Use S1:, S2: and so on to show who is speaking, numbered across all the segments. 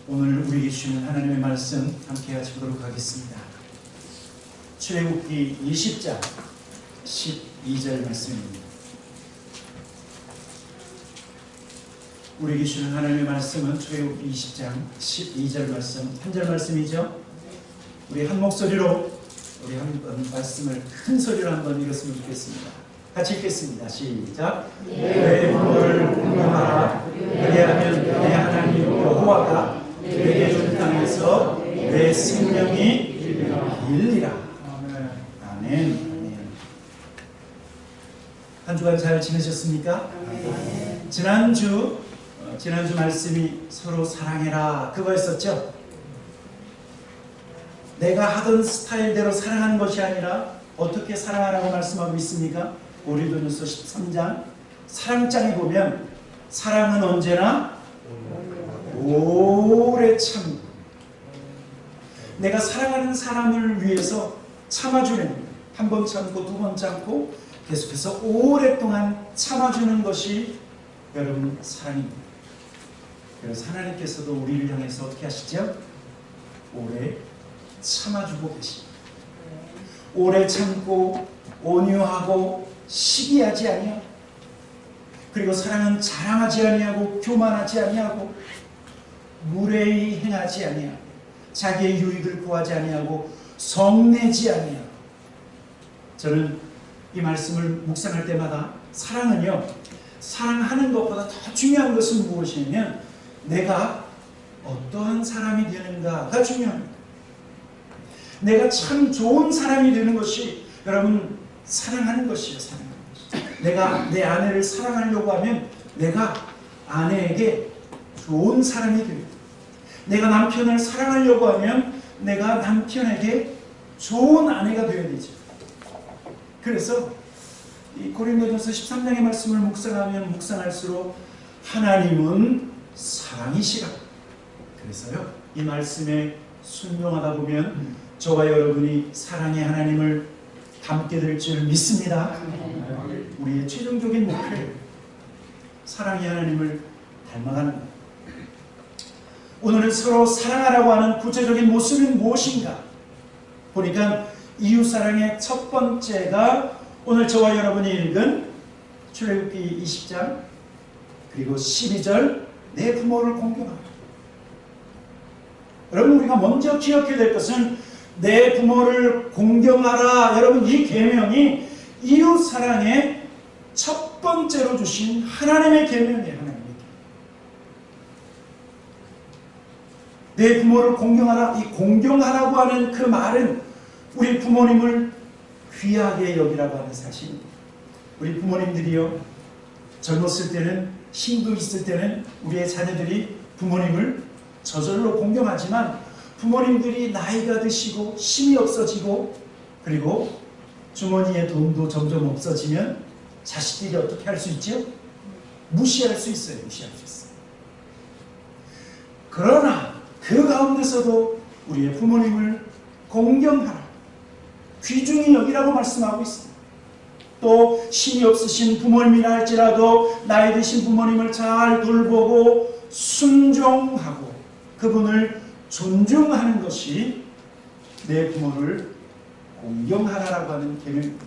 S1: 오늘 우리에게 주시는 하나님의 말씀 함께 같이 보도록 하겠습니다. 출애굽기 20장 12절 말씀입니다. 우리에게 주시는 하나님의 말씀은 출애굽기 20장 12절 말씀, 한 절 말씀이죠. 우리 한 목소리로 우리 한 말씀을 큰 소리로 한번 읽었으면 좋겠습니다. 같이 읽겠습니다. 시작. 내 부모를 공경하라. 그리하면 내 하나님 여호와가 내게 준 땅에서 내 생명이 길리라. 아멘. 한 주간 잘 지내셨습니까? 지난주 말씀이 서로 사랑해라 그거였었죠. 내가 하던 스타일대로 사랑하는 것이 아니라 어떻게 사랑하라고 말씀하고 있습니까? 고린도전서 13장 사랑장에 보면 사랑은 언제나 오래 참고, 내가 사랑하는 사람을 위해서 참아주는, 한 번 참고 두 번 참고 계속해서 오랫동안 참아주는 것이 여러분 사랑입니다. 그래서 하나님께서도 우리를 향해서 어떻게 하시죠? 오래 참아주고 계십니다. 오래 참고 온유하고 시기하지 아니하고, 그리고 사랑은 자랑하지 아니하고 교만하지 아니하고 무례히 행하지 아니하고 자기의 유익을 구하지 아니하고 성내지 아니하고. 저는 이 말씀을 묵상할 때마다 사랑은요, 사랑하는 것보다 더 중요한 것은 무엇이냐면 내가 어떠한 사람이 되는가가 중요합니다. 내가 참 좋은 사람이 되는 것이 여러분 사랑하는 것이에요. 사랑하는 것이. 내가 내 아내를 사랑하려고 하면 내가 아내에게 좋은 사람이 됩니다. 내가 남편을 사랑하려고 하면 내가 남편에게 좋은 아내가 되어야 되죠. 그래서 이 고린도전서 13장의 말씀을 묵상하면 묵상할수록 하나님은 사랑이시라. 그래서요, 이 말씀에 순종하다 보면 저와 여러분이 사랑의 하나님을 닮게 될 줄 믿습니다. 우리의 최종적인 목표예요. 사랑의 하나님을 닮아가는 것. 오늘은 서로 사랑하라고 하는 구체적인 모습은 무엇인가 보니까 이웃사랑의 첫 번째가 오늘 저와 여러분이 읽은 출애굽기 20장 그리고 12절 내 부모를 공경하라. 여러분, 우리가 먼저 기억해야 될 것은 내 부모를 공경하라. 여러분, 이 계명이 이웃사랑의 첫 번째로 주신 하나님의 계명이에요. 하나님의 계명. 내 부모를 공경하라. 이 공경하라고 하는 그 말은 우리 부모님을 귀하게 여기라고 하는 사실입니다. 우리 부모님들이요, 젊었을 때는, 힘도 있을 때는 우리의 자녀들이 부모님을 저절로 공경하지만 부모님들이 나이가 드시고 힘이 없어지고 그리고 주머니에 돈도 점점 없어지면 자식들이 어떻게 할 수 있죠? 무시할 수 있어요. 무시할 수 있어요. 그러나 그 가운데서도 우리의 부모님을 공경하라, 귀중히 여기라고 말씀하고 있습니다. 또 힘이 없으신 부모님이라 할지라도 나이 드신 부모님을 잘 돌보고 순종하고 그분을 존중하는 것이 내 부모를 공경하라고 하는 계명입니다.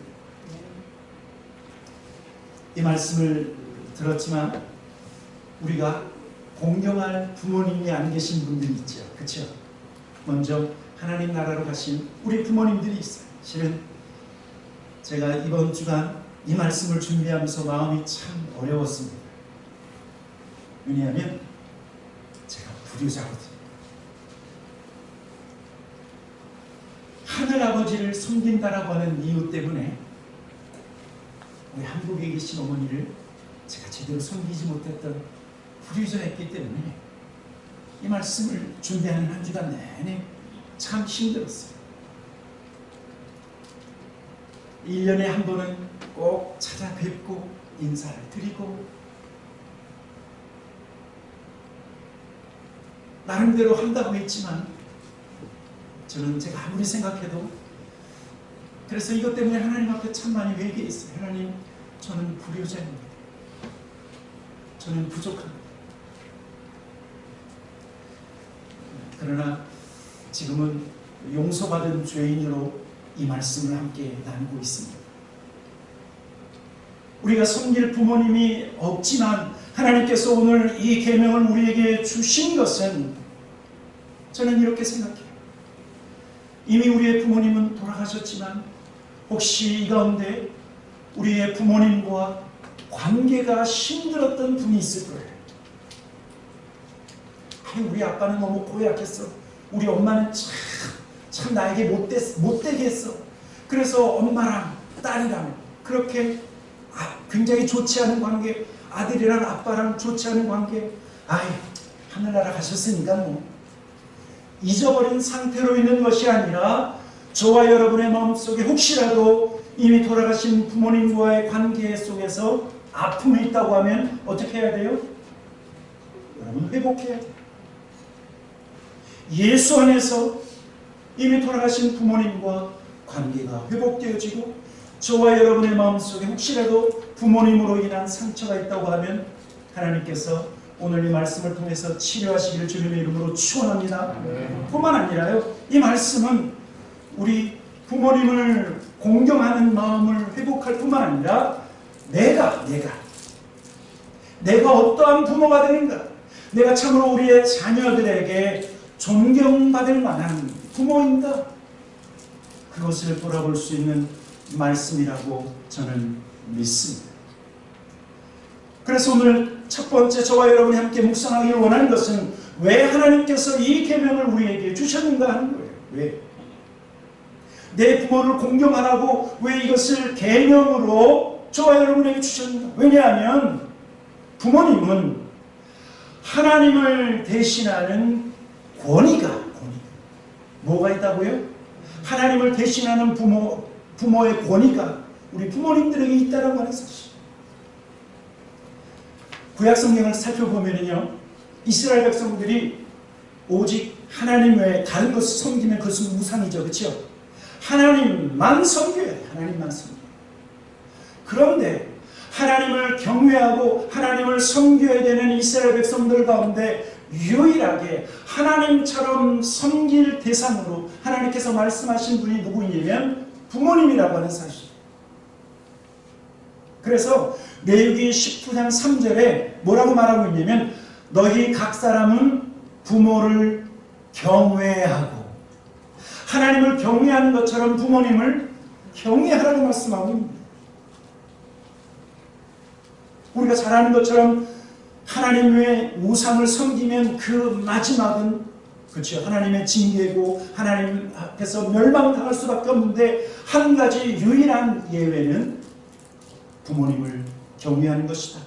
S1: 이 말씀을 들었지만 우리가 공경할 부모님이 안 계신 분들이 있죠. 그렇죠? 먼저 하나님 나라로 가신 우리 부모님들이 있어요. 실은 제가 이번 주간 이 말씀을 준비하면서 마음이 참 어려웠습니다. 왜냐하면 제가 불효자거든요. 하늘아버지를 섬긴다라고 하는 이유 때문에 우리 한국에 계신 어머니를 제가 제대로 섬기지 못했던 불효자였기 때문에 이 말씀을 준비하는 한 주간 내내 참 힘들었어요. 1년에 한 번은 꼭 찾아뵙고 인사를 드리고 나름대로 한다고 했지만 저는 제가 아무리 생각해도 그래서 이것 때문에 하나님 앞에 참 많이 회개했어요. 하나님, 저는 불효자입니다. 저는 부족합니다. 그러나 지금은 용서받은 죄인으로 이 말씀을 함께 나누고 있습니다. 우리가 섬길 부모님이 없지만 하나님께서 오늘 이 계명을 우리에게 주신 것은 저는 이렇게 생각해요. 이미 우리의 부모님은 돌아가셨지만 혹시 이 가운데 우리의 부모님과 관계가 힘들었던 분이 있을 거예요. 우리 아빠는 너무 고약했어. 우리 엄마는 참 나에게 못되게 했어. 그래서 엄마랑 딸이랑 그렇게 굉장히 좋지 않은 관계, 아들이랑 아빠랑 좋지 않은 관계, 하늘나라 가셨으니까 뭐 잊어버린 상태로 있는 것이 아니라 저와 여러분의 마음속에 혹시라도 이미 돌아가신 부모님과의 관계 속에서 아픔이 있다고 하면 어떻게 해야 돼요? 여러분 회복해야 돼요. 예수 안에서 이미 돌아가신 부모님과 관계가 회복되어지고 저와 여러분의 마음속에 혹시라도 부모님으로 인한 상처가 있다고 하면 하나님께서 오늘 이 말씀을 통해서 치료하시기를 주님의 이름으로 축원합니다. 뿐만 아니라요, 이 말씀은 우리 부모님을 공경하는 마음을 회복할 뿐만 아니라 내가 어떠한 부모가 되는가, 내가 참으로 우리의 자녀들에게 존경받을 만한 부모인가, 그것을 돌아볼 수 있는 말씀이라고 저는 믿습니다. 그래서 오늘 첫 번째 저와 여러분이 함께 묵상하기를 원하는 것은 왜 하나님께서 이 계명을 우리에게 주셨는가 하는 거예요. 왜? 내 부모를 공경하라고 왜 이것을 계명으로 저와 여러분에게 주셨는가? 왜냐하면 부모님은 하나님을 대신하는 권위가 뭐가 있다고요? 하나님을 대신하는 부모의 권위가 우리 부모님들에게 있다라고 하는 사실. 구약 성경을 살펴보면요, 이스라엘 백성들이 오직 하나님 외에 다른 것을 섬기면 그것은 우상이죠, 그렇죠? 하나님만 섬겨야 돼. 하나님만 섬겨. 그런데 하나님을 경외하고 하나님을 섬겨야 되는 이스라엘 백성들 가운데 유일하게 하나님처럼 섬길 대상으로 하나님께서 말씀하신 분이 누구이냐면 부모님이라고 하는 사실. 그래서 레위기 19장 3절에 뭐라고 말하고 있냐면 너희 각 사람은 부모를 경외하고, 하나님을 경외하는 것처럼 부모님을 경외하라고 말씀하고 있습니다. 우리가 잘 아는 것처럼 하나님 외에 우상을 섬기면 그 마지막은 그렇죠, 하나님의 징계고 하나님 앞에서 멸망당할 수밖에 없는데 한 가지 유일한 예외는 부모님을 경외하는 것이다.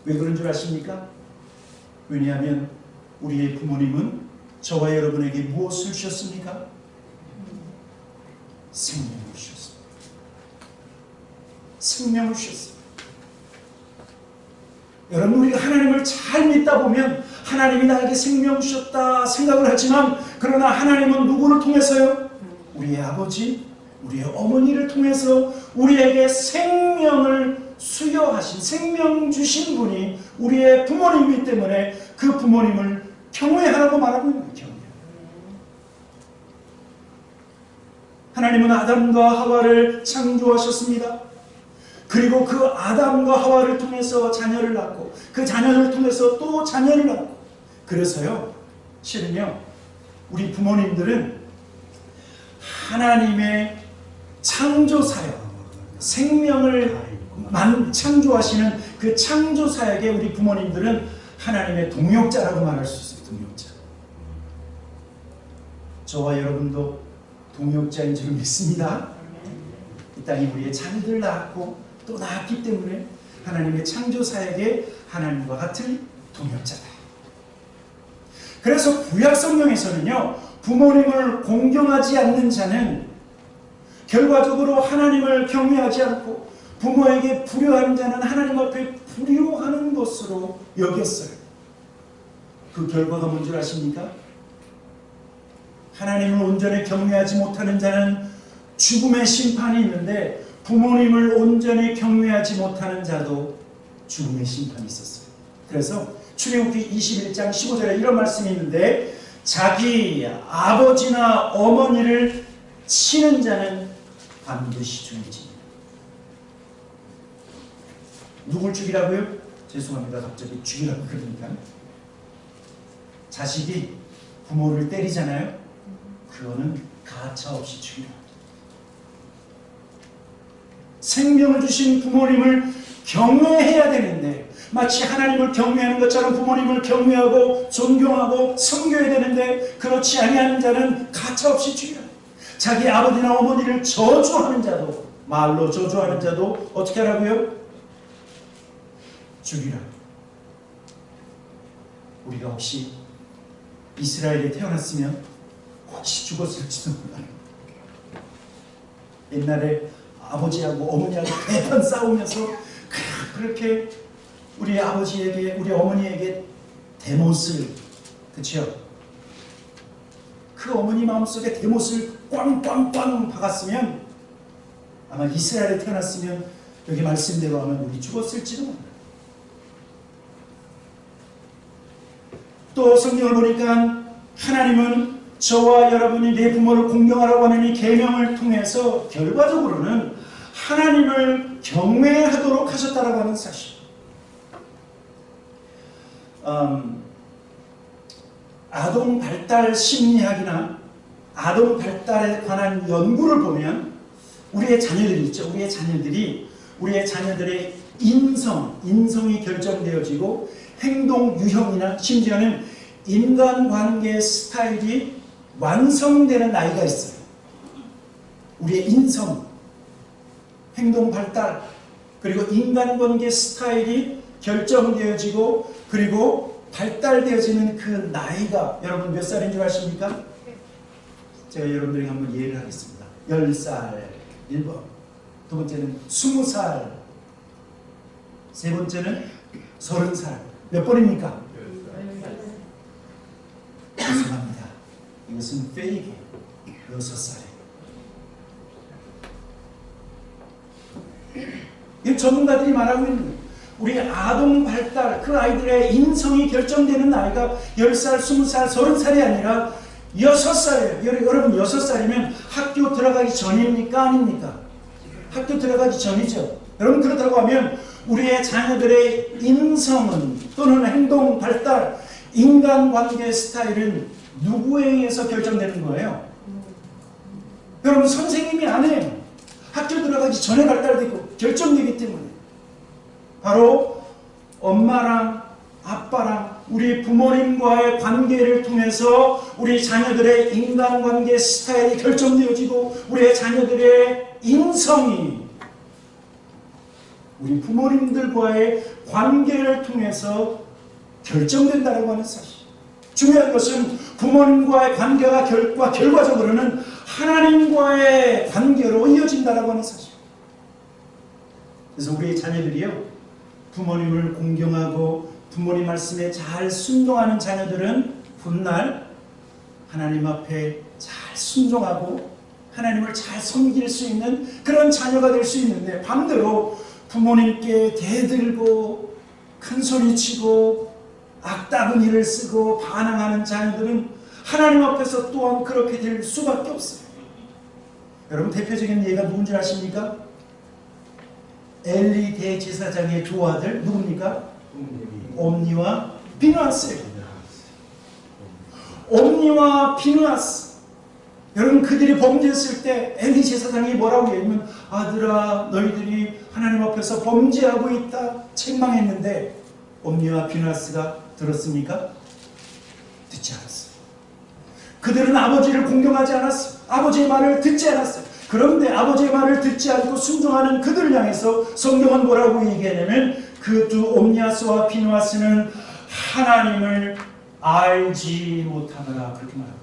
S1: 왜 그런 줄 아십니까? 왜냐하면 우리의 부모님은 저와 여러분에게 무엇을 주셨습니까? 생명을 주셨습니다. 생명을 주셨습니다. 여러분, 우리가 하나님을 잘 믿다 보면 하나님이 나에게 생명 주셨다 생각을 하지만, 그러나 하나님은 누구를 통해서요? 우리의 아버지, 우리의 어머니를 통해서 우리에게 생명을 수여하신, 생명 주신 분이 우리의 부모님이기 때문에 그 부모님을 경외하라고 말하고 있는 거예요. 하나님은 아담과 하와를 창조하셨습니다. 그리고 그 아담과 하와를 통해서 자녀를 낳고 그 자녀를 통해서 또 자녀를 낳고, 그래서요, 실은요, 우리 부모님들은 하나님의 창조사역, 생명을 창조하시는 그 창조사역에 우리 부모님들은 하나님의 동역자라고 말할 수 있어요. 동역자. 저와 여러분도 동역자인 줄 믿습니다. 이 땅에 우리의 자녀들 낳았고 또 낳았기 때문에 하나님의 창조사역에 하나님과 같은 동역자다. 그래서 구약 성경에서는요, 부모님을 공경하지 않는 자는 결과적으로 하나님을 경외하지 않고 부모에게 불효하는 자는 하나님 앞에 불효하는 것으로 여겼어요. 그 결과가 뭔 줄 아십니까? 하나님을 온전히 경외하지 못하는 자는 죽음의 심판이 있는데 부모님을 온전히 경외하지 못하는 자도 죽음의 심판이 있었어요. 그래서 출애굽기 21장 15절에 이런 말씀이 있는데, 자기 아버지나 어머니를 치는 자는 반드시 죽이지. 누굴 죽이라고요? 죄송합니다. 갑자기 죽이라고 그러니까. 자식이 부모를 때리잖아요. 그거는 가차없이 죽이라. 생명을 주신 부모님을 경외해야 되는데, 마치 하나님을 경외하는 것처럼 부모님을 경외하고 존경하고 섬겨야 되는데, 그렇지 아니하는 자는 가차없이 죽이라. 자기 아버지나 어머니를 저주하는 자도, 말로 저주하는 자도 어떻게 하라고요? 죽이라. 우리가 혹시 이스라엘에 태어났으면 혹시 죽었을지도 몰라요. 옛날에 아버지하고 어머니하고 대판 싸우면서 그렇게 우리 아버지에게, 우리 어머니에게 대못을, 그렇죠? 그 어머니 마음속에 대못을 꽝꽝꽝 박았으면, 아마 이스라엘에 태어났으면 여기 말씀대로 하면 우리 죽었을지도 몰라요. 또 성경을 보니까 하나님은 저와 여러분이 내 부모를 공경하라고 하는 이 계명을 통해서 결과적으로는 하나님을 경외하도록 하셨다라고 하는 사실. 아동 발달 심리학이나 아동 발달에 관한 연구를 보면 우리의 자녀들이 있죠. 우리의 자녀들의 인성이 결정되어지고 행동 유형이나 심지어는 인간관계 스타일이 완성되는 나이가 있어요. 우리의 인성, 행동 발달, 그리고 인간관계 스타일이 결정되어지고 그리고 발달되어지는 그 나이가 여러분 몇 살인 줄 아십니까? 제가 여러분들에게 한번 이해를 하겠습니다. 10살 1번, 두 번째는 20살, 세 번째는 30살. 몇 번입니까? 죄송합니다. 이것은 페이크. 6살에. 이 전문가들이 말하고 있는 거예요. 우리 아동 발달, 그 아이들의 인성이 결정되는 나이가 10살, 20살, 30살이 아니라 6살이에요. 여러분 6살이면 학교 들어가기 전입니까? 아닙니까? 학교 들어가기 전이죠. 여러분 그렇다고 하면 우리의 자녀들의 인성은 또는 행동 발달, 인간관계 스타일은 누구에 의해서 결정되는 거예요? 여러분 선생님이 안 해요. 학교 들어가기 전에 발달되고 결정되기 때문에 바로 엄마랑 아빠랑 우리 부모님과의 관계를 통해서 우리 자녀들의 인간관계 스타일이 결정되어지고 우리의 자녀들의 인성이 우리 부모님들과의 관계를 통해서 결정된다고 하는 사실. 중요한 것은 부모님과의 관계가 결과적으로는 하나님과의 관계로 이어진다고 하는 사실. 그래서 우리의 자녀들이요, 부모님을 공경하고 부모님 말씀에 잘 순종하는 자녀들은 훗날 하나님 앞에 잘 순종하고 하나님을 잘 섬길 수 있는 그런 자녀가 될 수 있는데, 반대로 부모님께 대들고 큰소리치고 악다구니를 쓰고 반항하는 자녀들은 하나님 앞에서 또한 그렇게 될 수밖에 없어요. 여러분 대표적인 예가 누군지 아십니까? 엘리 대제사장의 두 아들 누굽니까? 옴니와 비느하스예요. 옴니와 비느하스. 여러분 그들이 범죄했을 때 엘리 제사장이 뭐라고 했냐면, 아들아 너희들이 하나님 앞에서 범죄하고 있다 책망했는데 옴니와 비느하스가 들었습니까? 듣지 않았어요. 그들은 아버지를 공경하지 않았어요. 아버지의 말을 듣지 않았어요. 그런데 아버지의 말을 듣지 않고 순종하는 그들을 향해서 성경은 뭐라고 얘기하냐면, 그 두 옴니아스와 비느하스는 하나님을 알지 못하더라, 그렇게 말합니다.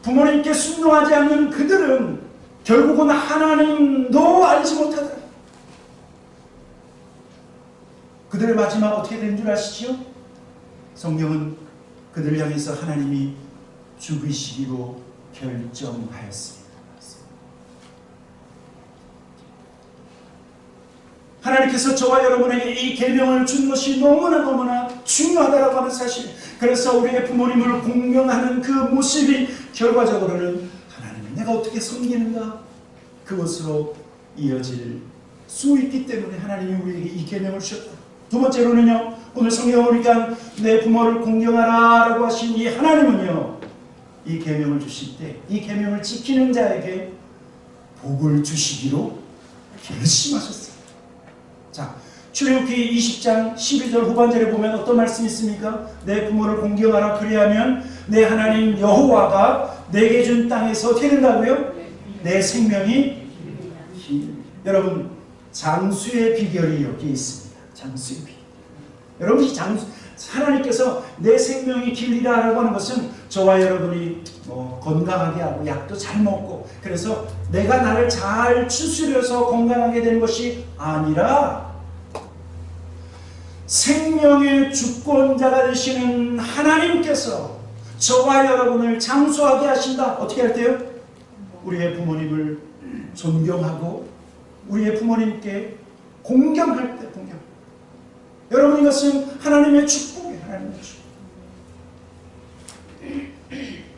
S1: 부모님께 순종하지 않는 그들은 결국은 하나님도 알지 못하더라. 그들의 마지막 어떻게 된 줄 아시죠? 성경은 그들을 향해서 하나님이 죽이시기로 결정하였습니다. 하나님께서 저와 여러분에게 이 계명을 준 것이 너무나 중요하다라고 하는 사실. 그래서 우리의 부모님을 공경하는 그 모습이 결과적으로는 하나님을 내가 어떻게 섬기는가 그것으로 이어질 수 있기 때문에 하나님이 우리에게 이 계명을 주셨다. 두 번째로는요, 오늘 성경을 보니까 내 부모를 공경하라 라고 하신 이 하나님은요, 이 계명을 주실 때 이 계명을 지키는 자에게 복을 주시기로 결심하셨어요. 자, 출애굽기 20장 12절 후반절에 보면 어떤 말씀이 있습니까? 내 부모를 공경하라. 그리하면 내 하나님 여호와가 내게 준 땅에서 어떻게 된다고요? 내 생명이 여러분, 장수의 비결이 여기 있습니다. 장수의 비결. 여러분, 이 하나님께서 내 생명이 길리라라고 하는 것은 저와 여러분이 건강하게 하고 약도 잘 먹고 그래서 내가 나를 잘 추스려서 건강하게 되는 것이 아니라 생명의 주권자가 되시는 하나님께서 저와 여러분을 장수하게 하신다. 어떻게 할 때요? 우리의 부모님을 존경하고 우리의 부모님께 공경할 때 공경. 여러분, 이것은 하나님의 축복이에요. 하나님의 축복.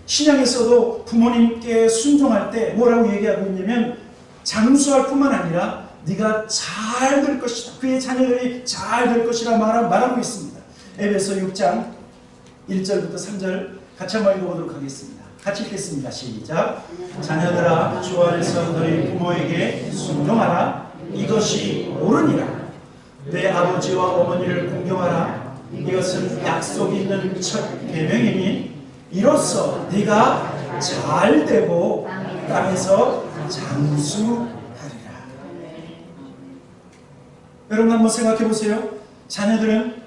S1: 신약에서도 부모님께 순종할 때 뭐라고 얘기하고 있냐면 장수할 뿐만 아니라 네가 잘 될 것이다. 그의 자녀들이 잘 될 것이라 말하고 있습니다. 에베소 6장 1절부터 3절 같이 한번 읽어보도록 하겠습니다. 같이 읽겠습니다. 시작. 자녀들아, 주 안에서 너희 부모에게 순종하라. 이것이 옳으니라. 내 아버지와 어머니를 공경하라. 이것은 약속 있는 첫 계명이니 이로써 네가 잘되고 땅에서 장수하리라. 여러분, 한번 생각해 보세요. 자녀들은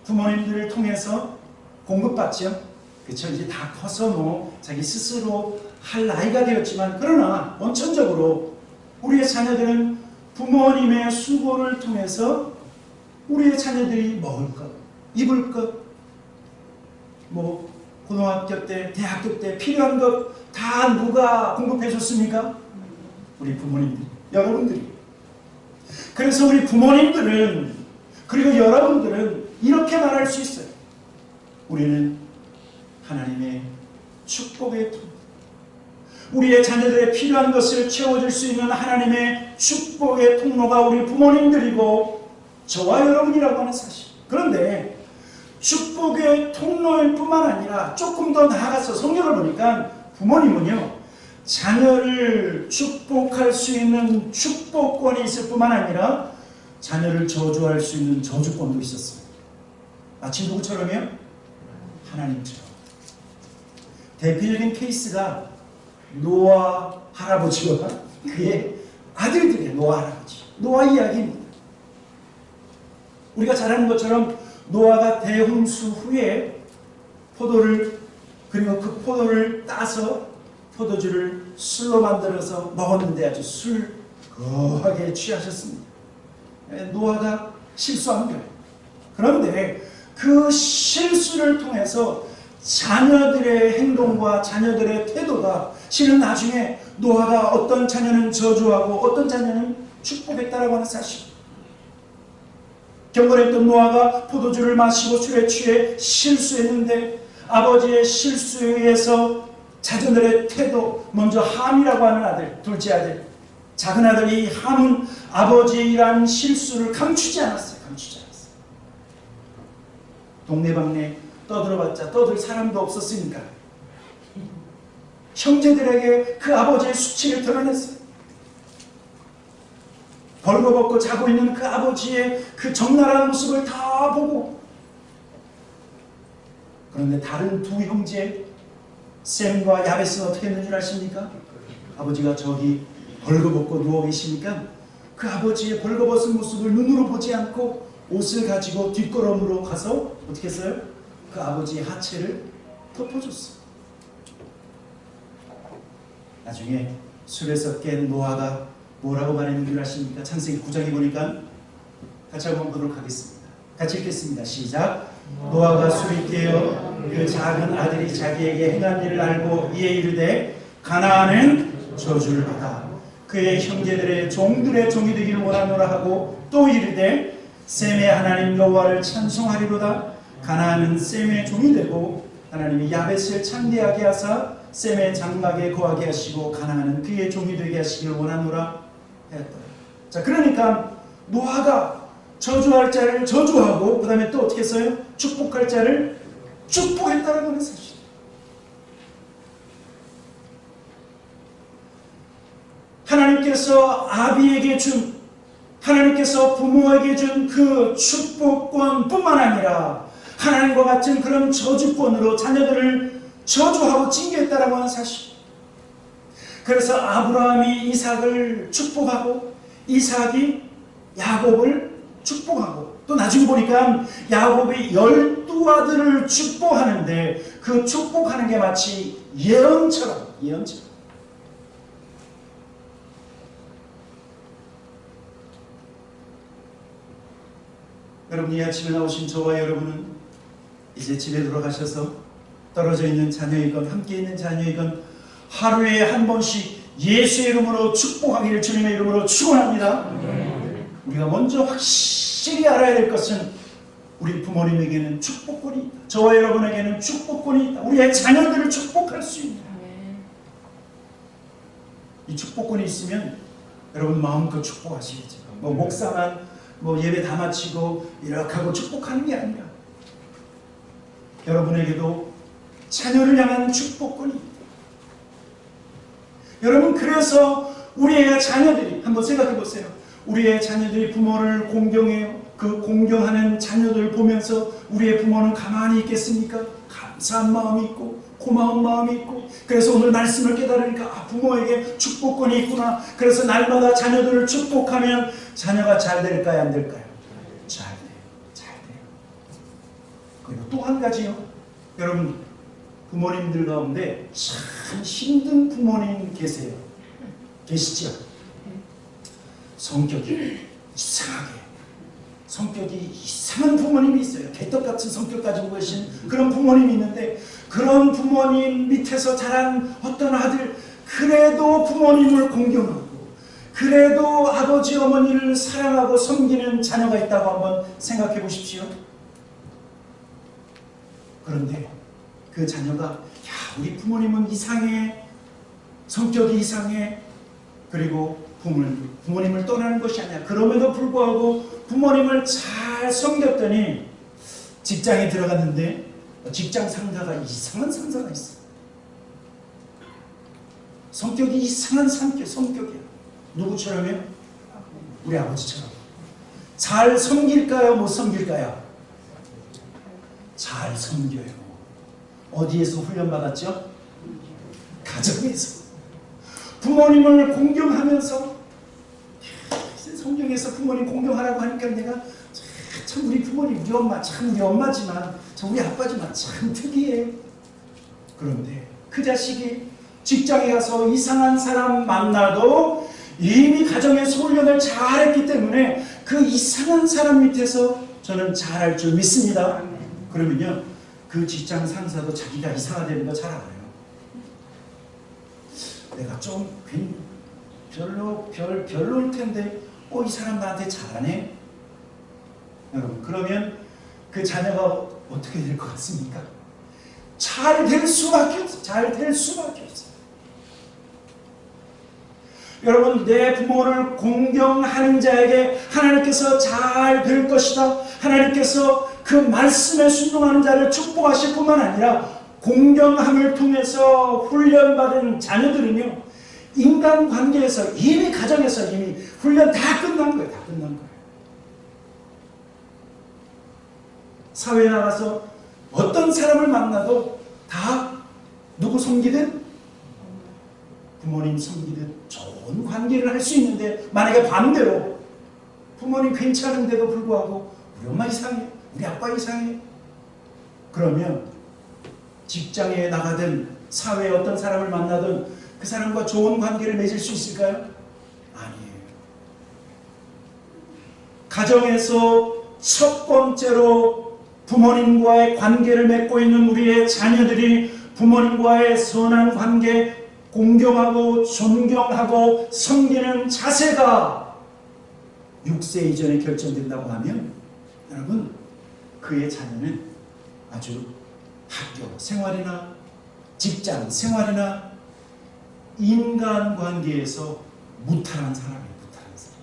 S1: 부모님들을 통해서 공급받죠. 그렇죠? 이제 다 커서 자기 스스로 할 나이가 되었지만 그러나 원천적으로 우리의 자녀들은 부모님의 수고를 통해서 우리의 자녀들이 먹을 것, 입을 것, 고등학교 때, 대학교 때 필요한 것 다 누가 공급해 줬습니까? 우리 부모님들, 여러분들이. 그래서 우리 부모님들은, 그리고 여러분들은 이렇게 말할 수 있어요. 우리는 하나님의 축복의 통, 우리의 자녀들의 필요한 것을 채워줄 수 있는 하나님의 축복의 통로가 우리 부모님들이고 저와 여러분이라고 하는 사실. 그런데 축복의 통로일 뿐만 아니라 조금 더 나아가서 성경을 보니까 부모님은요, 자녀를 축복할 수 있는 축복권이 있을 뿐만 아니라 자녀를 저주할 수 있는 저주권도 있었어요. 마치 누구처럼요? 하나님처럼. 대표적인 케이스가 노아 할아버지와 그의 아들들이에요. 노아 할아버지. 노아 이야기입니다. 우리가 잘 아는 것처럼 노아가 대홍수 후에 포도를, 그리고 그 포도를 따서 포도주를 술로 만들어서 먹었는데 아주 술 거하게 취하셨습니다. 노아가 실수한 거예요. 그런데 그 실수를 통해서 자녀들의 행동과 자녀들의 태도가 실은 나중에 노아가 어떤 자녀는 저주하고 어떤 자녀는 축복했다라고 하는 사실. 경건했던 노아가 포도주를 마시고 술에 취해 실수했는데 아버지의 실수에 의해서 자녀들의 태도, 먼저 함이라고 하는 아들, 둘째 아들, 작은 아들이 함은 아버지란 실수를 감추지 않았어요. 동네방네 떠들어봤자 떠들 사람도 없었으니까 형제들에게 그 아버지의 수치를 드러냈어요. 벌거벗고 자고 있는 그 아버지의 그 적나라한 모습을 다 보고. 그런데 다른 두 형제 셈과 야베스는 어떻게 했는 줄 아십니까? 아버지가 저기 벌거벗고 누워 계시니까 그 아버지의 벌거벗은 모습을 눈으로 보지 않고 옷을 가지고 뒷걸음으로 가서 어떻게 했어요? 그 아버지의 하체를 덮어줬어요. 나중에 술에서 깬 노아가 뭐라고 말했는 줄 아십니까? 창세기 9장에 보니까 같이 한번 보도록 하겠습니다. 같이 읽겠습니다. 시작. 노아가 술이 깨어 그 작은 아들이 자기에게 행한 일을 알고 이에 이르되 가나안은 저주를 받아 그의 형제들의 종들의 종이 되기를 원하노라 하고 또 이르되 셈의 하나님 여호와를 찬송하리로다. 가나안은 셈의 종이 되고 하나님이 야벳을 창대하게 하사 셈의 장막에 거하게 하시고 가나안은 그의 종이 되게 하시기를 원하노라 했더라. 자, 그러니까 노아가 저주할 자를 저주하고 그 다음에 또 어떻게 했어요? 축복할 자를 축복했다는 것은 사실. 하나님께서 아비에게 준, 하나님께서 부모에게 준 그 축복권 뿐만 아니라 하나님과 같은 그런 저주권으로 자녀들을 저주하고 징계했다라고 하는 사실. 그래서 아브라함이 이삭을 축복하고 이삭이 야곱을 축복하고 또 나중에 보니까 야곱이 12아들을 축복하는데 그 축복하는 게 마치 예언처럼. 여러분, 이 아침에 나오신 저와 여러분은 이제 집에 돌아가셔서 떨어져 있는 자녀이건 함께 있는 자녀이건 하루에 한 번씩 예수의 이름으로 축복하기를 주님의 이름으로 축원합니다. 우리가 먼저 확실히 알아야 될 것은 우리 부모님에게는 축복권이 있다. 저와 여러분에게는 축복권이 있다. 우리의 자녀들을 축복할 수 있다. 이 축복권이 있으면 여러분 마음껏 축복하시겠죠. 목사만 예배 다 마치고 이렇게 하고 축복하는 게 아니라 여러분에게도 자녀를 향한 축복권이 있다. 여러분, 그래서 우리의 자녀들이 한번 생각해 보세요. 우리의 자녀들이 부모를 공경해요. 그 공경하는 자녀들을 보면서 우리의 부모는 가만히 있겠습니까? 감사한 마음이 있고 고마운 마음이 있고, 그래서 오늘 말씀을 깨달으니까 부모에게 축복권이 있구나. 그래서 날마다 자녀들을 축복하면 자녀가 잘 될까요, 안 될까요? 잘 돼요. 그리고 또 한 가지요. 여러분, 부모님들 가운데 참 힘든 부모님 계시죠? 성격이 이상한 부모님이 있어요. 개떡같은 성격 가지고 계신 그런 부모님이 있는데, 그런 부모님 밑에서 자란 어떤 아들, 그래도 부모님을 공경하고 그래도 아버지 어머니를 사랑하고 섬기는 자녀가 있다고 한번 생각해 보십시오. 그런데 그 자녀가 우리 부모님은 이상해, 성격이 이상해, 그리고 부모님을 떠나는 것이 아니야. 그럼에도 불구하고 부모님을 잘 섬겼더니 직장에 들어갔는데 직장 상사가 이상한 상사가 있어. 성격이 이상한 성격이야. 누구처럼요? 우리 아버지처럼. 잘 섬길까요? 못 섬길까요? 잘 섬겨요. 어디에서 훈련받았죠? 가정에서. 부모님을 공경하면서, 성경에서 부모님 공경하라고 하니까 내가 참 우리 부모님, 우리 엄마, 참 우리 엄마지만, 참 우리 아빠지만 참 특이해. 그런데 그 자식이 직장에 가서 이상한 사람 만나도 이미 가정에서 훈련을 잘했기 때문에 그 이상한 사람 밑에서 저는 잘할 줄 믿습니다. 그러면요, 그 직장 상사도 자기가 이상하다는 거 잘 알아요. 내가 좀 별로일 텐데 이 사람 나한테 잘하네. 여러분, 그러면 그 자녀가 어떻게 될 것 같습니까? 잘 될 수밖에 없어요. 여러분, 내 부모를 공경하는 자에게 하나님께서 잘 될 것이다. 하나님께서 그 말씀에 순종하는 자를 축복하실 뿐만 아니라 공경함을 통해서 훈련받은 자녀들은요, 인간관계에서 이미 가정에서 이미 훈련 다 끝난 거예요. 사회에 나가서 어떤 사람을 만나도 다 누구 섬기든 부모님 섬기든 좋은 관계를 할 수 있는데, 만약에 반대로 부모님 괜찮은데도 불구하고 우리 엄마 이상해, 우리 아빠 이상해, 그러면 직장에 나가든 사회에 어떤 사람을 만나든 그 사람과 좋은 관계를 맺을 수 있을까요? 아니에요. 가정에서 첫 번째로 부모님과의 관계를 맺고 있는 우리의 자녀들이 부모님과의 선한 관계, 공경하고 존경하고 섬기는 자세가 6세 이전에 결정된다고 하면 여러분 그의 자녀는 아주 학교 생활이나 직장 생활이나 인간관계에서 무탈한 사람이에요. 무탈한 사람.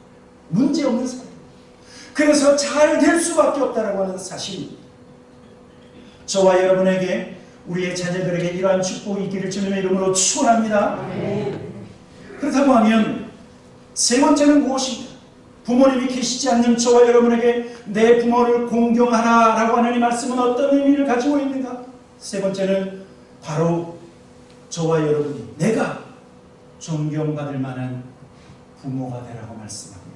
S1: 문제없는 사람. 그래서 잘 될 수밖에 없다라고 하는 사실. 저와 여러분에게 우리의 자녀들에게 이러한 축복이 있기를 주님의 이름으로 축원합니다. 그렇다고 하면 세 번째는 무엇입니까? 부모님이 계시지 않는 저와 여러분에게 내 부모를 공경하라라고 하는 이 말씀은 어떤 의미를 가지고 있는가? 세 번째는 바로 저와 여러분이 내가 존경받을 만한 부모가 되라고 말씀합니다.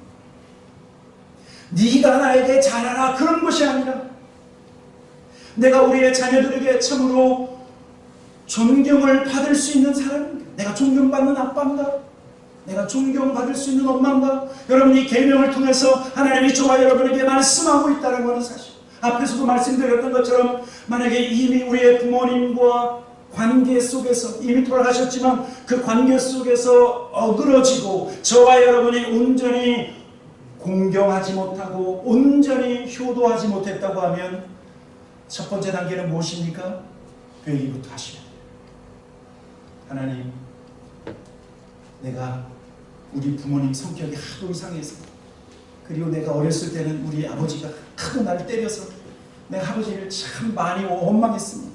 S1: 네가 나에게 잘하라 그런 것이 아니라 내가 우리의 자녀들에게 참으로 존경을 받을 수 있는 사람인가? 내가 존경받는 아빠인가? 내가 존경받을 수 있는 엄마인가? 여러분 이 계명을 통해서 하나님이 저와 여러분에게 말씀하고 있다는 것은 사실 앞에서도 말씀드렸던 것처럼 만약에 이미 우리의 부모님과 관계 속에서 이미 돌아가셨지만 그 관계 속에서 어그러지고 저와 여러분이 온전히 공경하지 못하고 온전히 효도하지 못했다고 하면 첫 번째 단계는 무엇입니까? 회개부터 하셔야 돼요. 하나님, 내가 우리 부모님 성격이 하도 이상해서 그리고 내가 어렸을 때는 우리 아버지가 하도 나를 때려서 내가 아버지를 참 많이 원망했습니다.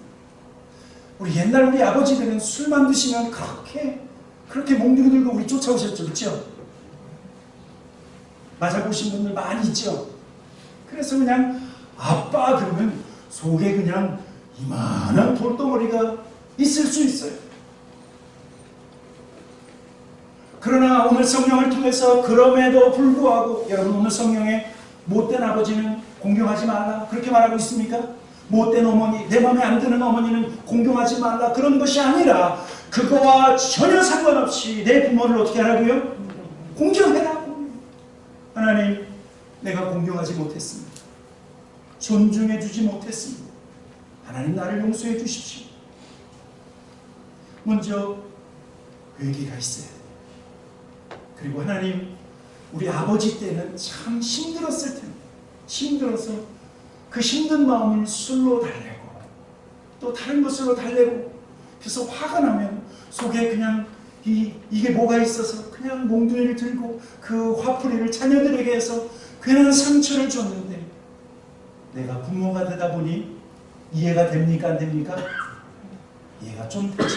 S1: 우리 옛날 우리 아버지들은 술만 드시면 그렇게 몽둥이 들고 우리 쫓아오셨죠. 그렇죠? 맞아보신 분들 많이 있죠. 그래서 그냥 아빠 그러면 속에 그냥 이만한 돌덩어리가 있을 수 있어요. 그러나 오늘 성령을 통해서 그럼에도 불구하고 여러분 오늘 성령에 못된 아버지는 공경하지 말라 그렇게 말하고 있습니까? 못된 어머니, 내 마음에 안 드는 어머니는 공경하지 말라 그런 것이 아니라 그거와 전혀 상관없이 내 부모를 어떻게 하라고요? 공경해라. 하나님, 내가 공경하지 못했습니다. 존중해 주지 못했습니다. 하나님 나를 용서해 주십시오. 먼저 회개가 있어야 돼요. 그리고 하나님, 우리 아버지 때는 참 힘들었을 텐데 힘들어서 그 힘든 마음을 술로 달래고 또 다른 것으로 달래고 그래서 화가 나면 속에 그냥 이게 뭐가 있어서 그냥 몽둥이를 들고 그 화풀이를 자녀들에게 해서 괜한 상처를 줬는데 내가 부모가 되다 보니 이해가 됩니까? 안 됩니까? 이해가 좀 되죠.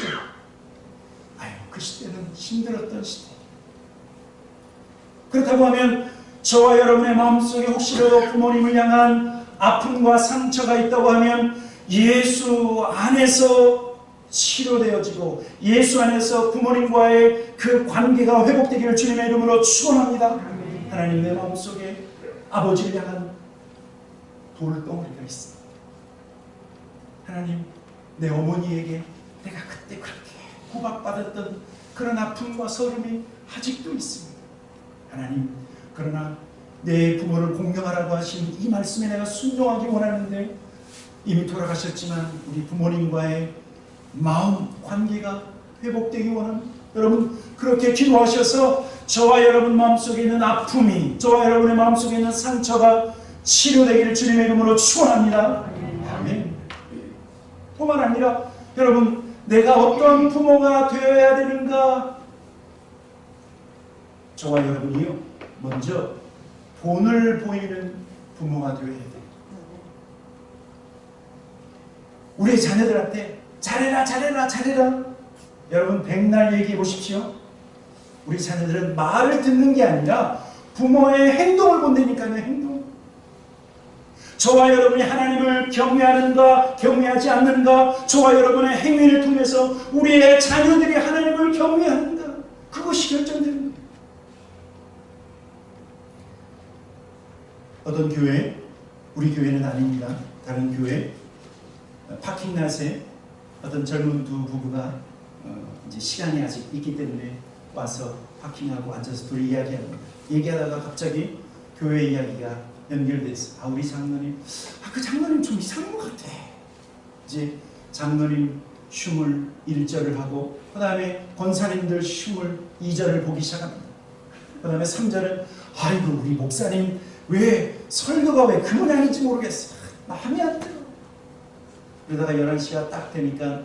S1: 아유, 그 시대는 힘들었던 시대. 그렇다고 하면 저와 여러분의 마음속에 혹시라도 부모님을 향한 아픔과 상처가 있다고 하면 예수 안에서 치료되어지고 예수 안에서 부모님과의 그 관계가 회복되기를 주님의 이름으로 축원합니다. 하나님 내 마음속에 아버지를 향한 돌덩어리가 있습니다. 하나님 내 어머니에게 내가 그때 그렇게 구박받았던 그런 아픔과 서름이 아직도 있습니다. 하나님 그러나 내 부모를 공경하라고 하신 이 말씀에 내가 순종하기 원하는데 이미 돌아가셨지만 우리 부모님과의 마음 관계가 회복되기 원합니다. 여러분 그렇게 기도하셔서 저와 여러분 마음속에 있는 아픔이 저와 여러분의 마음속에 있는 상처가 치료되기를 주님의 이름으로 축원합니다. 아멘. 뿐만 아니라 여러분 내가 어떤 부모가 되어야 되는가? 저와 여러분이요 먼저 본을 보이는 부모가 되어야 돼요. 우리 자녀들한테 잘해라 잘해라 잘해라. 여러분 백날 얘기해 보십시오. 우리 자녀들은 말을 듣는 게 아니라 부모의 행동을 본다니까요. 행동. 저와 여러분이 하나님을 경외하는가 경외하지 않는가, 저와 여러분의 행위를 통해서 우리의 자녀들이 하나님을 경외하는가, 그것이 결정됩니다. 어떤 교회, 우리 교회는 아닙니다. 다른 교회 파킹랏에 어떤 젊은 두 부부가 이제 시간이 아직 있기 때문에 와서 파킹하고 앉아서 둘이 이야기합니다. 얘기하다가 갑자기 교회 이야기가 연결돼서 우리 장로님, 그 장로님 좀 이상한 것 같아. 이제 장로님 21절을 하고 그 다음에 권사님들 22절을 보기 시작합니다. 그 다음에 3절은 아이고 우리 목사님 왜 설교가 왜 그 모양인지 모르겠어. 마음에 안 들어. 그러다가 11시가 딱 되니까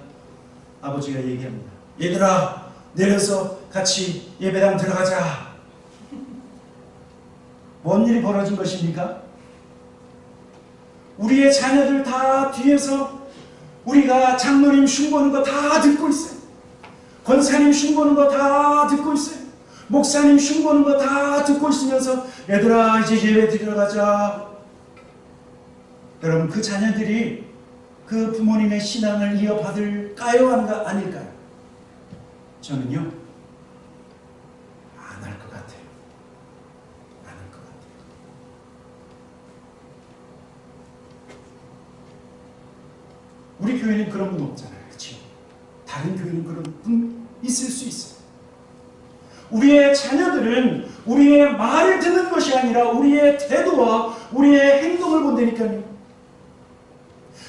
S1: 아버지가 얘기합니다. 얘들아 내려서 같이 예배당 들어가자. 뭔 일이 벌어진 것입니까? 우리의 자녀들 다 뒤에서 우리가 장로님 흉보는 거 다 듣고 있어요. 권사님 흉보는 거 다 듣고 있어요. 목사님 흉보는 거 다 듣고 있으면서 얘들아 이제 예배 드리러 가자. 여러분 그 자녀들이 그 부모님의 신앙을 이어받을까요? 아닐까요? 저는요 안 할 것 같아요. 안 할 것 같아요. 우리 교회는 그런 분 없잖아요. 그렇죠? 다른 교회는 그런 분 있을 수 있어요. 우리의 자녀들은 우리의 말을 듣는 것이 아니라 우리의 태도와 우리의 행동을 본다니까요.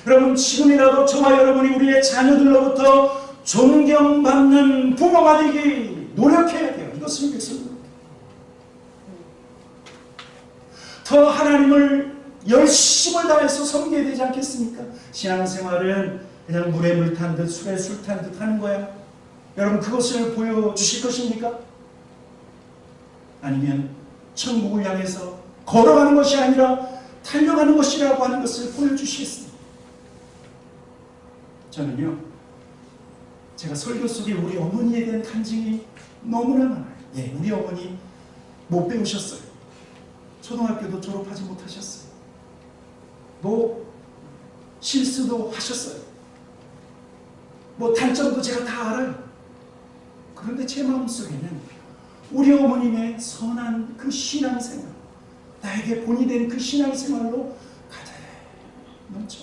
S1: 여러분 지금이라도 저와 여러분이 우리의 자녀들로부터 존경받는 부모가 되기 노력해야 돼요. 이것을 위해서 더 하나님을 열심을 다해서 섬겨야 되지 않겠습니까? 신앙생활은 그냥 물에 물 탄 듯 술에 술 탄 듯 하는 거야. 여러분 그것을 보여주실 것입니까? 아니면 천국을 향해서 걸어가는 것이 아니라 달려가는 것이라고 하는 것을 보여주시겠습니다. 저는요 제가 설교 속에 우리 어머니에 대한 간증이 너무나 많아요. 예, 우리 어머니 못 배우셨어요. 초등학교도 졸업하지 못하셨어요. 뭐 실수도 하셨어요. 뭐 단점도 제가 다 알아요. 그런데 제 마음속에는 우리 어머님의 선한 그 신앙생활, 나에게 본이 된 그 신앙생활로 가득 넘쳐.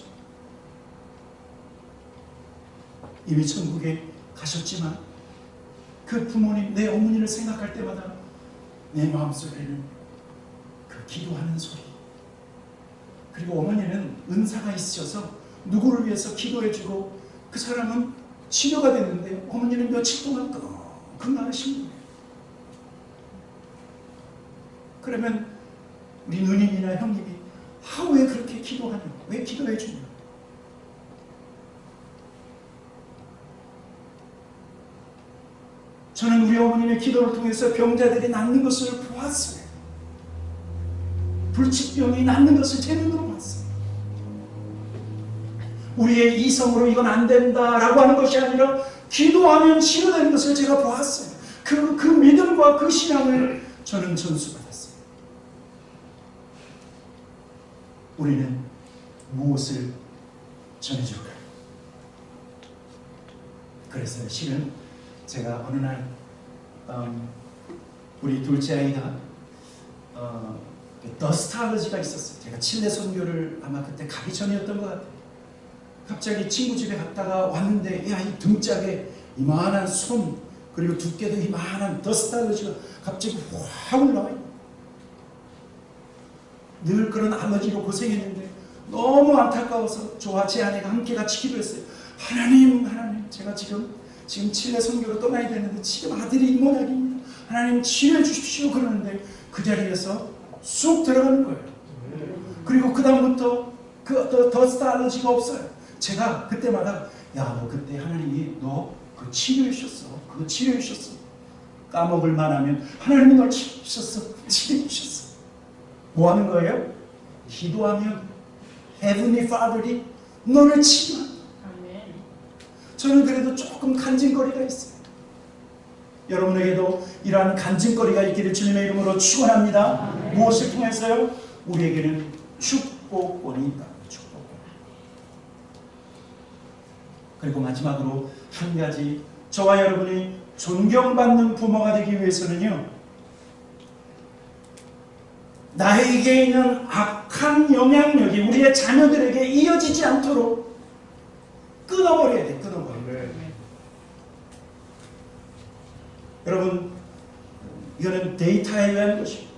S1: 이미 천국에 가셨지만 그 부모님, 내 어머니를 생각할 때마다 내 마음속에는 그 기도하는 소리, 그리고 어머니는 은사가 있으셔서 누구를 위해서 기도해주고 그 사람은 치료가 됐는데 어머니는 며칠 동안 끙끙 앓으신 거예요. 그러면 우리 누님이나 형님이 왜 그렇게 기도하냐? 왜 기도해 주냐? 저는 우리 어머님의 기도를 통해서 병자들이 낫는 것을 보았어요. 불치병이 낫는 것을 제 눈으로 봤어요. 우리의 이성으로 이건 안 된다라고 하는 것이 아니라 기도하면 치료되는 것을 제가 보았어요. 그 믿음과 그 신앙을 저는 전수받았어요. 우리는 무엇을 전해줄까요? 그래서 실은 제가 어느 날 우리 둘째 아이가 더스트 알러지가 있었어요. 제가 칠레 선교를 아마 그때 가기 전이었던 것 같아요. 갑자기 친구 집에 갔다가 왔는데 이 등짝에 이만한 손 그리고 두께도 이만한 더스트 알러지가 갑자기 확 올라와요. 늘 그런 알러지로 고생했는데 너무 안타까워서 저와 제 아내가 함께 같이 기도했어요. 하나님 제가 지금 칠레 선교로 떠나야 되는데 지금 아들이 이 모양입니다. 하나님 치료해 주십시오. 그러는데 그 자리에서 쑥 들어가는 거예요. 그리고 그 다음부터 그 더스트 알러지가 없어요. 제가 그때마다 야 너 그때 하나님이 너 그 치료해 주셨어. 그거 치료해 주셨어. 까먹을 만하면 하나님이 널 치료해 주셨어. 치료해 주셨어. 뭐 하는 거예요? 기도하면 Heavenly Father이 너를 치료한다. 저는 그래도 조금 간증거리가 있어요. 여러분에게도 이러한 간증거리가 있기를 주님의 이름으로 축원합니다. 무엇을 통해서요? 우리에게는 축복권이 있다. 축복권. 그리고 마지막으로 한 가지, 저와 여러분이 존경받는 부모가 되기 위해서는요, 나에게 있는 악한 영향력이 우리의 자녀들에게 이어지지 않도록 끊어버려야 돼. 끊어버려야 돼. 여러분, 이거는 데이터에 의한 것입니다.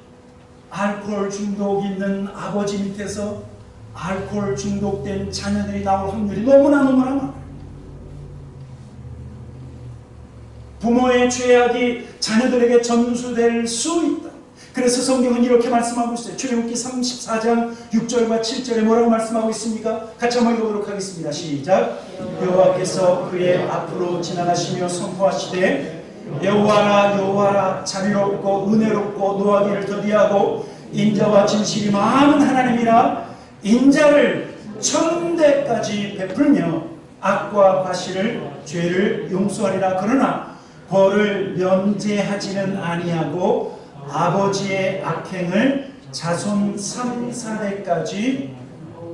S1: 알코올 중독 있는 아버지 밑에서 알코올 중독된 자녀들이 나올 확률이 너무나 많아요. 부모의 죄악이 자녀들에게 전수될 수 있다. 그래서 성경은 이렇게 말씀하고 있어요. 출애굽기 34장 6절과 7절에 뭐라고 말씀하고 있습니까? 같이 한번 읽어보도록 하겠습니다. 시작. 여호와께서 그의 앞으로 지나가시며 선포하시되 여호와라 여호와라 자비롭고 은혜롭고 노하기를 더디하고 인자와 진실이 많은 하나님이라 인자를 천대까지 베풀며 악과 과실을 죄를 용서하리라. 그러나 벌을 면제하지는 아니하고 아버지의 악행을 자손 3, 4대까지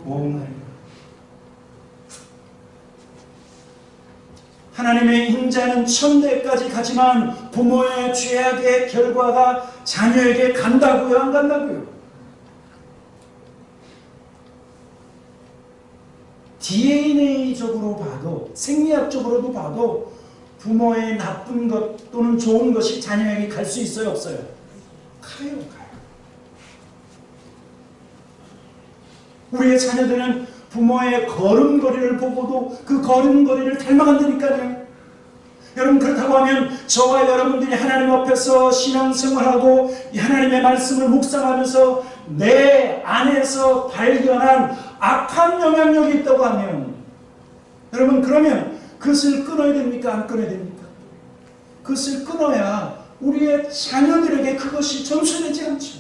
S1: 보응하리라. 하나님의 인자는 천대까지 가지만 부모의 죄악의 결과가 자녀에게 간다고요? 안 간다고요? DNA적으로 봐도 생리학적으로도 봐도 부모의 나쁜 것 또는 좋은 것이 자녀에게 갈 수 있어요? 없어요? 가요. 우리의 자녀들은 부모의 걸음걸이를 보고도 그 걸음걸이를 닮아간다니까요. 여러분, 그렇다고 하면 저와 여러분들이 하나님 앞에서 신앙생활하고 하나님의 말씀을 묵상하면서 내 안에서 발견한 악한 영향력이 있다고 하면, 여러분, 그러면 그것을 끊어야 됩니까? 안 끊어야 됩니까? 그것을 끊어야 우리의 자녀들에게 그것이 전수되지 않죠.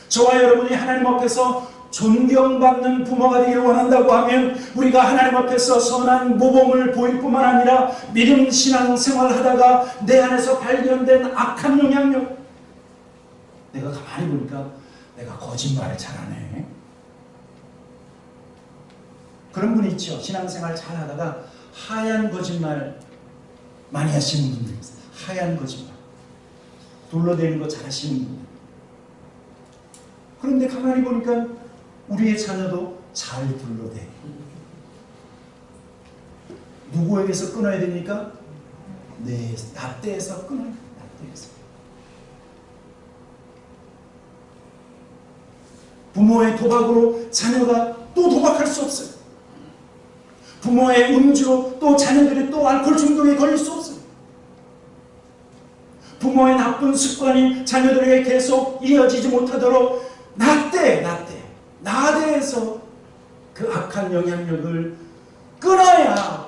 S1: 저와 여러분이 하나님 앞에서 존경받는 부모가 되기를 원한다고 하면 우리가 하나님 앞에서 선한 모범을 보일 뿐만 아니라 믿음 신앙 생활을 하다가 내 안에서 발견된 악한 영향력, 내가 가만히 보니까 내가 거짓말을 잘하네, 그런 분이 있죠. 신앙생활 잘하다가 하얀 거짓말 많이 하시는 분들 있어요. 하얀 거짓말, 둘러대는 거 잘하시는 분들. 그런데 가만히 보니까 우리의 자녀도 잘 둘러대. 누구에게서 끊어야 됩니까? 네, 나때에서 끊어야 돼요. 나때에서. 부모의 도박으로 자녀가 또 도박할 수 없어요. 부모의 음주로 또 자녀들이 또 알코올 중독에 걸릴 수 없어요. 부모의 나쁜 습관이 자녀들에게 계속 이어지지 못하도록 나대에서 그 악한 영향력을 끊어야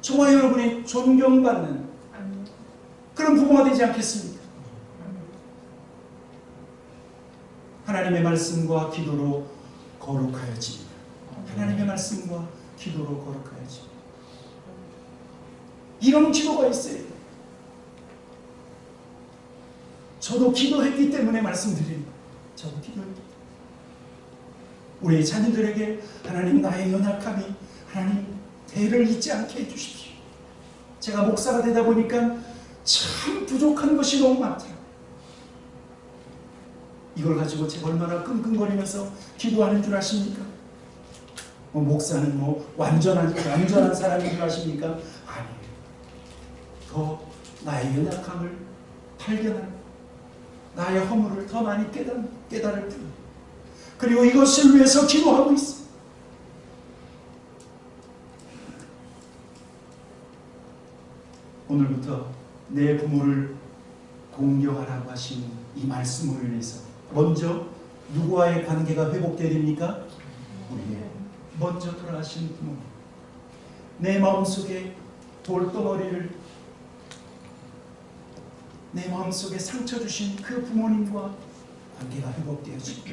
S1: 저와 여러분이 존경받는 그런 부모가 되지 않겠습니까? 하나님의 말씀과 기도로 거룩하여집니다. 하나님의 말씀과 기도로 거룩하여집니다. 이런 기도가 있어요. 저도 기도했기 때문에 말씀드립니다. 저도 기도했기. 우리 자녀들에게 하나님 나의 연약함이 하나님 대를 잊지 않게 해주십시오. 제가 목사가 되다 보니까 참 부족한 것이 너무 많더라고요. 이걸 가지고 제가 얼마나 끙끙거리면서 기도하는 줄 아십니까? 목사는 완전한 사람인 줄 아십니까? 아니에요. 더 나의 연약함을 발견하는, 나의 허물을 더 많이 깨달을 뿐. 그리고 이것을 위해서 기도하고 있어. 오늘부터 내 부모를 공경하라고 하신 이 말씀으로 인해서 먼저 누구와의 관계가 회복되어야 됩니까? 우리의 먼저 돌아가신 부모. 내 마음속에 돌덩어리를, 내 마음속에 상처 주신 그 부모님과 관계가 회복되어지고,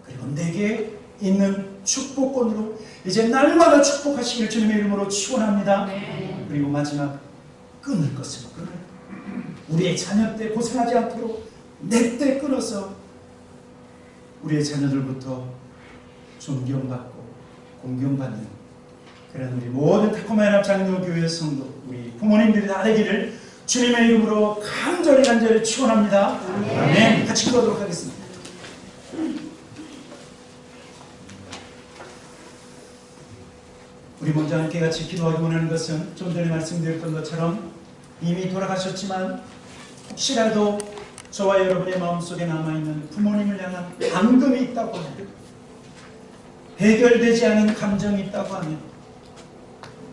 S1: 그리고 내게 있는 축복권으로 이제 날마다 축복하시길 주님의 이름으로 축원합니다. 그리고 마지막, 끊을 것을 우리의 자녀 때 고생하지 않도록 내 때 끊어서 우리의 자녀들부터 존경받고 공경받는 그런 우리 모든 타코마야납 장로교회 성도, 우리 부모님들이 다 되기를 주님의 이름으로 간절히 축원합니다. 아멘. 같이 기도하도록 하겠습니다. 우리 먼저 함께 같이 기도하기 원하는 것은 좀 전에 말씀드렸던 것처럼 이미 돌아가셨지만 혹시라도 저와 여러분의 마음속에 남아있는 부모님을 향한 앙금이 있다고 하면, 해결되지 않은 감정이 있다고 하면,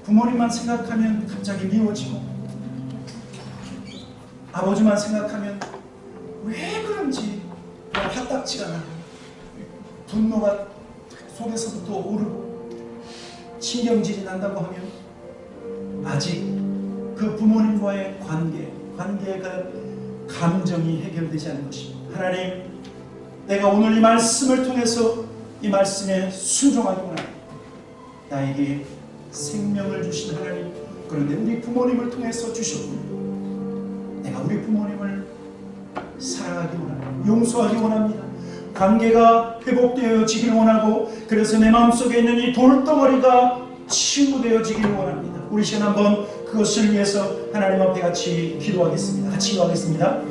S1: 부모님만 생각하면 갑자기 미워지고, 아버지만 생각하면 왜 그런지 화딱지가 나고, 분노가 속에서부터 오르고 신경질이 난다고 하면 아직 그 부모님과의 관계가 감정이 해결되지 않은 것입니다. 하나님, 내가 오늘 이 말씀을 통해서 이 말씀에 순종하기구나. 나에게 생명을 주신 하나님, 그런데 우리 부모님을 통해서 주셨군요. 내가 우리 부모님을 사랑하기 원합니다. 용서하기 원합니다. 관계가 회복되어지길 원하고, 그래서 내 마음속에 있는 이 돌덩어리가 치유되어지길 원합니다. 우리 시간 한번 그것을 위해서 하나님 앞에 같이 기도하겠습니다. 같이 기도하겠습니다.